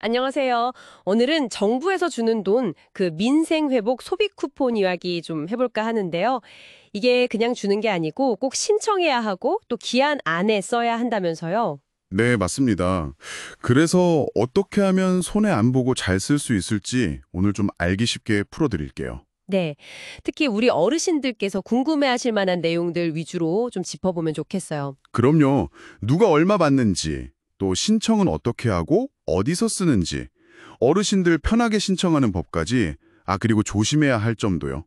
안녕하세요. 오늘은 정부에서 주는 돈, 그 민생회복 소비 쿠폰 이야기 좀 해볼까 하는데요. 이게 그냥 주는 게 아니고 꼭 신청해야 하고 또 기한 안에 써야 한다면서요. 네, 맞습니다. 그래서 어떻게 하면 손해 안 보고 잘 쓸 수 있을지 오늘 좀 알기 쉽게 풀어드릴게요. 네. 특히 우리 어르신들께서 궁금해하실 만한 내용들 위주로 좀 짚어보면 좋겠어요. 그럼요. 누가 얼마 받는지, 또 신청은 어떻게 하고 어디서 쓰는지, 어르신들 편하게 신청하는 법까지, 그리고 조심해야 할 점도요.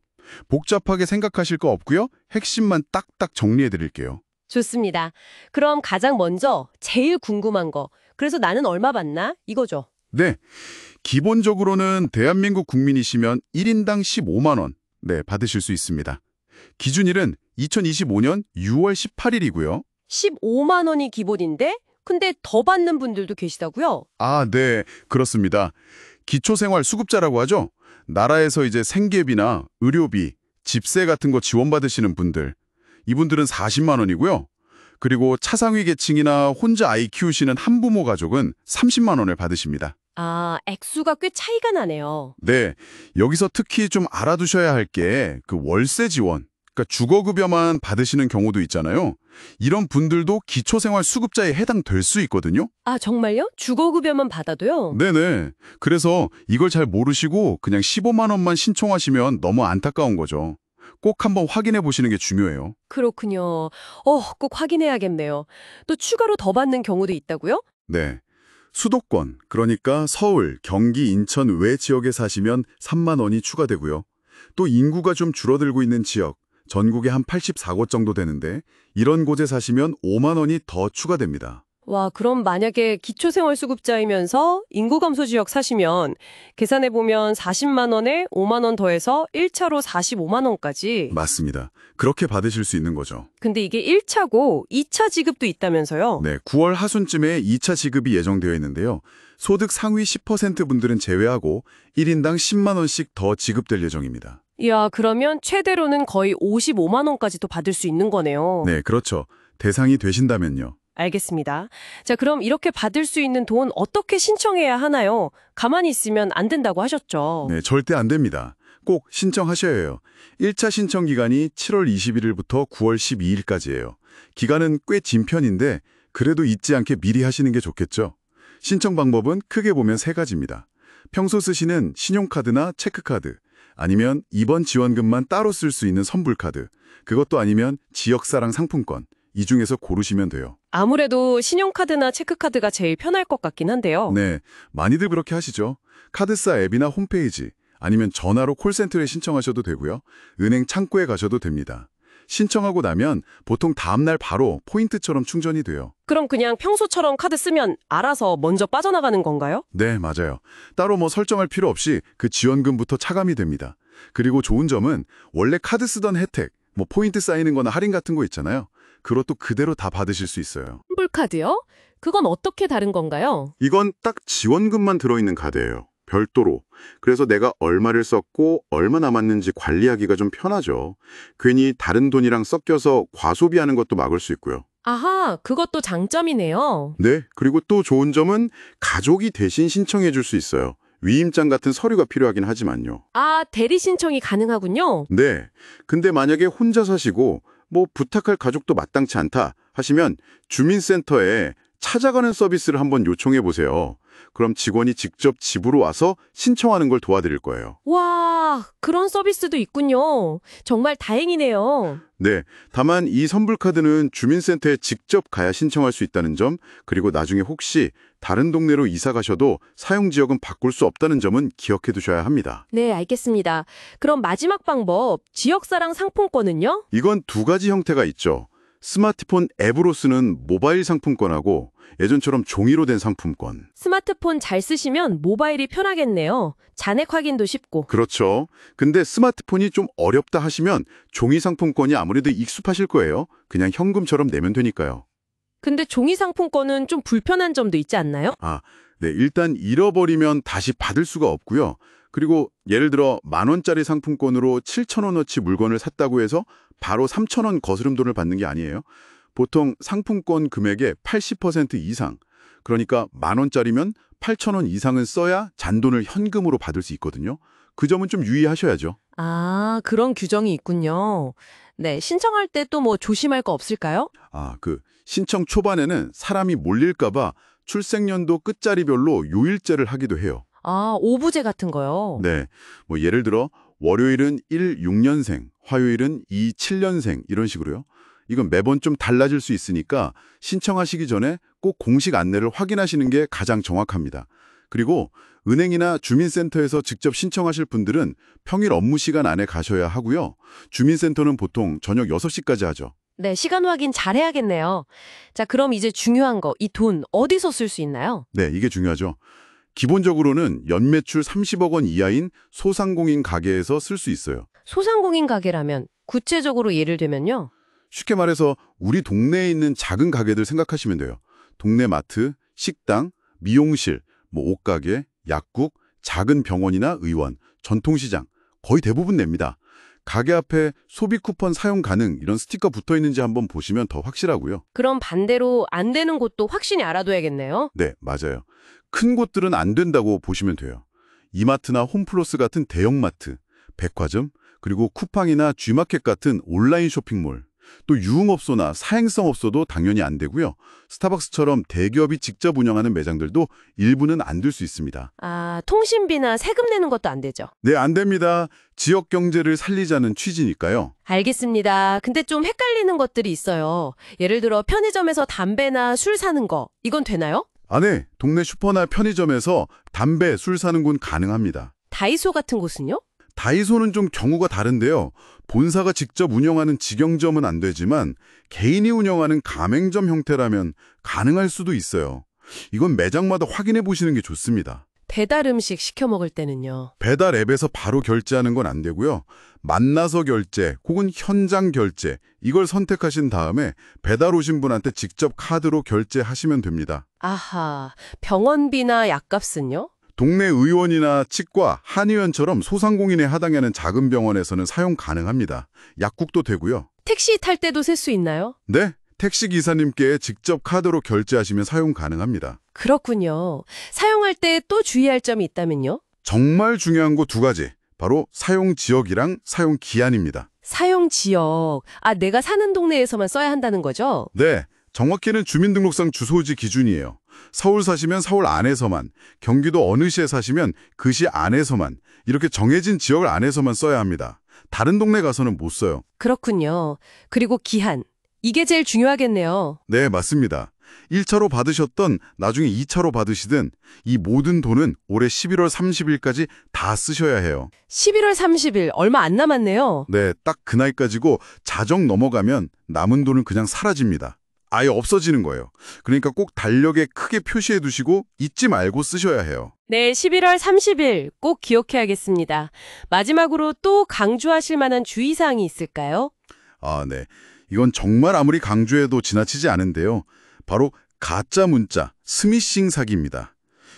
복잡하게 생각하실 거 없고요. 핵심만 딱딱 정리해드릴게요. 좋습니다. 그럼 가장 먼저 제일 궁금한 거. 그래서 나는 얼마 받나? 이거죠. 네, 기본적으로는 대한민국 국민이시면 1인당 15만 원, 네, 받으실 수 있습니다. 기준일은 2025년 6월 18일이고요. 15만 원이 기본인데? 근데 더 받는 분들도 계시다고요? 네, 그렇습니다. 기초생활수급자라고 하죠. 나라에서 이제 생계비나 의료비, 집세 같은 거 지원받으시는 분들, 이분들은 40만 원이고요. 그리고 차상위 계층이나 혼자 아이 키우시는 한부모 가족은 30만 원을 받으십니다. 액수가 꽤 차이가 나네요. 네, 여기서 특히 좀 알아두셔야 할 게 그 월세 지원, 그러니까 주거급여만 받으시는 경우도 있잖아요. 이런 분들도 기초생활수급자에 해당될 수 있거든요. 정말요? 주거급여만 받아도요? 네네. 그래서 이걸 잘 모르시고 그냥 15만 원만 신청하시면 너무 안타까운 거죠. 꼭 한번 확인해 보시는 게 중요해요. 그렇군요. 꼭 확인해야겠네요. 또 추가로 더 받는 경우도 있다고요? 네. 수도권, 그러니까 서울, 경기, 인천 외 지역에 사시면 3만 원이 추가되고요. 또 인구가 좀 줄어들고 있는 지역, 전국에 한 84곳 정도 되는데 이런 곳에 사시면 5만 원이 더 추가됩니다. 와, 그럼 만약에 기초생활수급자이면서 인구 감소 지역 사시면 계산해보면 40만 원에 5만 원 더해서 1차로 45만 원까지. 맞습니다. 그렇게 받으실 수 있는 거죠. 근데 이게 1차고 2차 지급도 있다면서요? 네, 9월 하순쯤에 2차 지급이 예정되어 있는데요. 소득 상위 10% 분들은 제외하고 1인당 10만 원씩 더 지급될 예정입니다. 이야, 그러면 최대로는 거의 55만 원까지도 받을 수 있는 거네요. 네, 그렇죠. 대상이 되신다면요. 알겠습니다. 자, 그럼 이렇게 받을 수 있는 돈 어떻게 신청해야 하나요? 가만히 있으면 안 된다고 하셨죠. 네, 절대 안 됩니다. 꼭 신청하셔야 해요. 1차 신청 기간이 7월 21일부터 9월 12일까지예요. 기간은 꽤 긴 편인데 그래도 잊지 않게 미리 하시는 게 좋겠죠. 신청 방법은 크게 보면 세 가지입니다. 평소 쓰시는 신용카드나 체크카드, 아니면 이번 지원금만 따로 쓸 수 있는 선불카드, 그것도 아니면 지역사랑 상품권, 이 중에서 고르시면 돼요. 아무래도 신용카드나 체크카드가 제일 편할 것 같긴 한데요. 네, 많이들 그렇게 하시죠. 카드사 앱이나 홈페이지, 아니면 전화로 콜센터에 신청하셔도 되고요. 은행 창구에 가셔도 됩니다. 신청하고 나면 보통 다음날 바로 포인트처럼 충전이 돼요. 그럼 그냥 평소처럼 카드 쓰면 알아서 먼저 빠져나가는 건가요? 네, 맞아요. 따로 설정할 필요 없이 그 지원금부터 차감이 됩니다. 그리고 좋은 점은 원래 카드 쓰던 혜택, 포인트 쌓이는 거나 할인 같은 거 있잖아요. 그것도 그대로 다 받으실 수 있어요. 환불카드요? 그건 어떻게 다른 건가요? 이건 딱 지원금만 들어있는 카드예요. 별도로. 그래서 내가 얼마를 썼고 얼마 남았는지 관리하기가 좀 편하죠. 괜히 다른 돈이랑 섞여서 과소비하는 것도 막을 수 있고요. 아하, 그것도 장점이네요. 네, 그리고 또 좋은 점은 가족이 대신 신청해 줄 수 있어요. 위임장 같은 서류가 필요하긴 하지만요. 대리 신청이 가능하군요. 네, 근데 만약에 혼자 사시고 부탁할 가족도 마땅치 않다 하시면 주민센터에 찾아가는 서비스를 한번 요청해 보세요. 그럼 직원이 직접 집으로 와서 신청하는 걸 도와드릴 거예요. 와, 그런 서비스도 있군요. 정말 다행이네요. 네, 다만 이 선불카드는 주민센터에 직접 가야 신청할 수 있다는 점, 그리고 나중에 혹시 다른 동네로 이사 가셔도 사용 지역은 바꿀 수 없다는 점은 기억해 두셔야 합니다. 네, 알겠습니다. 그럼 마지막 방법, 지역사랑 상품권은요? 이건 두 가지 형태가 있죠. 스마트폰 앱으로 쓰는 모바일 상품권하고 예전처럼 종이로 된 상품권. 스마트폰 잘 쓰시면 모바일이 편하겠네요. 잔액 확인도 쉽고. 그렇죠. 근데 스마트폰이 좀 어렵다 하시면 종이 상품권이 아무래도 익숙하실 거예요. 그냥 현금처럼 내면 되니까요. 근데 종이 상품권은 좀 불편한 점도 있지 않나요? 네, 일단 잃어버리면 다시 받을 수가 없고요. 그리고 예를 들어 10,000원짜리 상품권으로 7,000원어치 물건을 샀다고 해서 바로 3,000원 거스름 돈을 받는 게 아니에요. 보통 상품권 금액의 80% 이상, 그러니까 10,000원짜리면 8,000원 이상은 써야 잔돈을 현금으로 받을 수 있거든요. 그 점은 좀 유의하셔야죠. 아, 그런 규정이 있군요. 네, 신청할 때 또 뭐 조심할 거 없을까요? 신청 초반에는 사람이 몰릴까 봐 출생연도 끝자리별로 요일제를 하기도 해요. 아, 오부제 같은 거요. 네, 뭐 예를 들어 월요일은 16년생, 화요일은 27년생 이런 식으로요. 이건 매번 좀 달라질 수 있으니까 신청하시기 전에 꼭 공식 안내를 확인하시는 게 가장 정확합니다. 그리고 은행이나 주민센터에서 직접 신청하실 분들은 평일 업무 시간 안에 가셔야 하고요. 주민센터는 보통 저녁 6시까지 하죠. 네, 시간 확인 잘 해야겠네요. 자, 그럼 이제 중요한 거, 이 돈 어디서 쓸 수 있나요? 네, 이게 중요하죠. 기본적으로는 연매출 30억 원 이하인 소상공인 가게에서 쓸 수 있어요. 소상공인 가게라면 구체적으로 예를 들면요. 쉽게 말해서 우리 동네에 있는 작은 가게들 생각하시면 돼요. 동네 마트, 식당, 미용실, 뭐 옷가게, 약국, 작은 병원이나 의원, 전통시장 거의 대부분 냅니다. 가게 앞에 소비 쿠폰 사용 가능 이런 스티커 붙어 있는지 한번 보시면 더 확실하고요. 그럼 반대로 안 되는 곳도 확실히 알아둬야겠네요. 네, 맞아요. 큰 곳들은 안 된다고 보시면 돼요. 이마트나 홈플러스 같은 대형마트, 백화점, 그리고 쿠팡이나 G마켓 같은 온라인 쇼핑몰, 또 유흥업소나 사행성업소도 당연히 안 되고요. 스타벅스처럼 대기업이 직접 운영하는 매장들도 일부는 안 될 수 있습니다. 아, 통신비나 세금 내는 것도 안 되죠. 네, 안 됩니다. 지역 경제를 살리자는 취지니까요. 알겠습니다. 근데 좀 헷갈리는 것들이 있어요. 예를 들어 편의점에서 담배나 술 사는 거, 이건 되나요? 네. 동네 슈퍼나 편의점에서 담배, 술 사는 건 가능합니다. 다이소 같은 곳은요? 다이소는 좀 경우가 다른데요. 본사가 직접 운영하는 직영점은 안 되지만 개인이 운영하는 가맹점 형태라면 가능할 수도 있어요. 이건 매장마다 확인해 보시는 게 좋습니다. 배달 음식 시켜 먹을 때는요. 배달 앱에서 바로 결제하는 건 안 되고요. 만나서 결제 혹은 현장 결제 이걸 선택하신 다음에 배달 오신 분한테 직접 카드로 결제하시면 됩니다. 아하, 병원비나 약값은요? 동네 의원이나 치과, 한의원처럼 소상공인에 해당하는 작은 병원에서는 사용 가능합니다. 약국도 되고요. 택시 탈 때도 쓸 수 있나요? 네, 택시 기사님께 직접 카드로 결제하시면 사용 가능합니다. 그렇군요. 사용할 때 또 주의할 점이 있다면요? 정말 중요한 거 2가지. 바로 사용 지역이랑 사용 기한입니다. 사용 지역. 아, 내가 사는 동네에서만 써야 한다는 거죠? 네, 정확히는 주민등록상 주소지 기준이에요. 서울 사시면 서울 안에서만, 경기도 어느 시에 사시면 그 시 안에서만, 이렇게 정해진 지역 안에서만 써야 합니다. 다른 동네 가서는 못 써요. 그렇군요. 그리고 기한. 이게 제일 중요하겠네요. 네, 맞습니다. 1차로 받으셨던 나중에 2차로 받으시든 이 모든 돈은 올해 11월 30일까지 다 쓰셔야 해요. 11월 30일, 얼마 안 남았네요. 네, 딱 그날까지고 자정 넘어가면 남은 돈은 그냥 사라집니다. 아예 없어지는 거예요. 그러니까 꼭 달력에 크게 표시해 두시고 잊지 말고 쓰셔야 해요. 네, 11월 30일 꼭 기억해야겠습니다. 마지막으로 또 강조하실 만한 주의사항이 있을까요? 네. 이건 정말 아무리 강조해도 지나치지 않은데요. 바로 가짜 문자, 스미싱 사기입니다.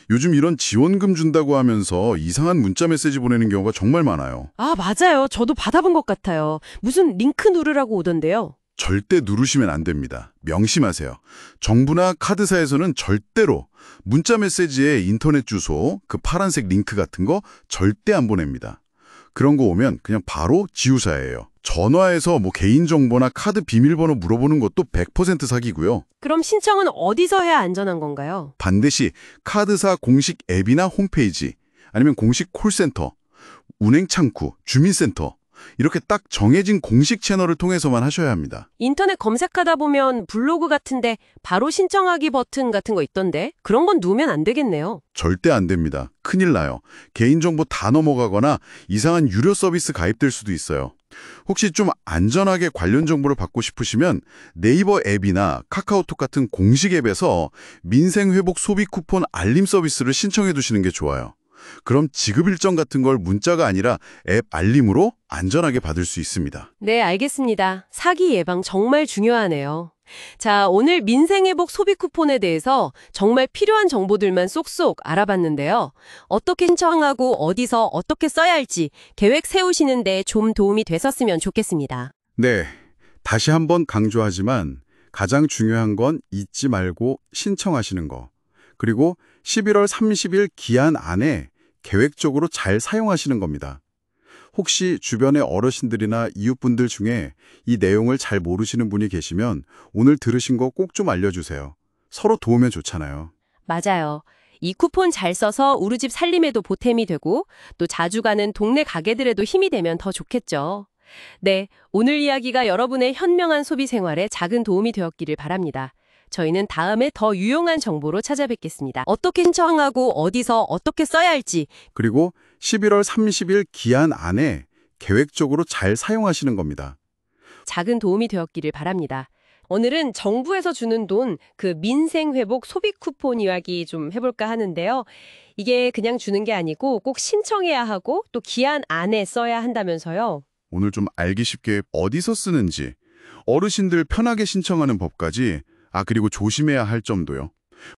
요즘 이런 지원금 준다고 하면서 이상한 문자 메시지 보내는 경우가 정말 많아요. 아, 맞아요. 저도 받아본 것 같아요. 무슨 링크 누르라고 오던데요. 절대 누르시면 안 됩니다. 명심하세요. 정부나 카드사에서는 절대로 문자 메시지에 인터넷 주소, 그 파란색 링크 같은 거 절대 안 보냅니다. 그런 거 오면 그냥 바로 지우사예요. 전화해서 뭐 개인정보나 카드 비밀번호 물어보는 것도 100% 사기고요. 그럼 신청은 어디서 해야 안전한 건가요? 반드시 카드사 공식 앱이나 홈페이지, 아니면 공식 콜센터, 운행창구, 주민센터 이렇게 딱 정해진 공식 채널을 통해서만 하셔야 합니다. 인터넷 검색하다 보면 블로그 같은데 바로 신청하기 버튼 같은 거 있던데 그런 건 누우면 안 되겠네요. 절대 안 됩니다. 큰일 나요. 개인정보 다 넘어가거나 이상한 유료 서비스 가입될 수도 있어요. 혹시 좀 안전하게 관련 정보를 받고 싶으시면 네이버 앱이나 카카오톡 같은 공식 앱에서 민생회복 소비 쿠폰 알림 서비스를 신청해 두시는 게 좋아요. 그럼 지급 일정 같은 걸 문자가 아니라 앱 알림으로 안전하게 받을 수 있습니다. 네, 알겠습니다. 사기 예방 정말 중요하네요. 자, 오늘 민생회복 소비 쿠폰에 대해서 정말 필요한 정보들만 쏙쏙 알아봤는데요. 어떻게 신청하고 어디서 어떻게 써야 할지 계획 세우시는데 좀 도움이 됐었으면 좋겠습니다. 네, 다시 한번 강조하지만 가장 중요한 건 잊지 말고 신청하시는 거. 그리고 11월 30일 기한 안에 계획적으로 잘 사용하시는 겁니다. 혹시 주변의 어르신들이나 이웃분들 중에 이 내용을 잘 모르시는 분이 계시면 오늘 들으신 거 꼭 좀 알려주세요. 서로 도우면 좋잖아요. 맞아요. 이 쿠폰 잘 써서 우리 집 살림에도 보탬이 되고 또 자주 가는 동네 가게들에도 힘이 되면 더 좋겠죠. 네, 오늘 이야기가 여러분의 현명한 소비 생활에 작은 도움이 되었기를 바랍니다. 저희는 다음에 더 유용한 정보로 찾아뵙겠습니다. 어떻게 신청하고 어디서 어떻게 써야 할지 그리고 11월 30일 기한 안에 계획적으로 잘 사용하시는 겁니다. 작은 도움이 되었기를 바랍니다. 오늘은 정부에서 주는 돈, 그 민생회복 소비 쿠폰 이야기 좀 해볼까 하는데요. 이게 그냥 주는 게 아니고 꼭 신청해야 하고 또 기한 안에 써야 한다면서요. 오늘 좀 알기 쉽게 어디서 쓰는지, 어르신들 편하게 신청하는 법까지, 그리고 조심해야 할 점도요.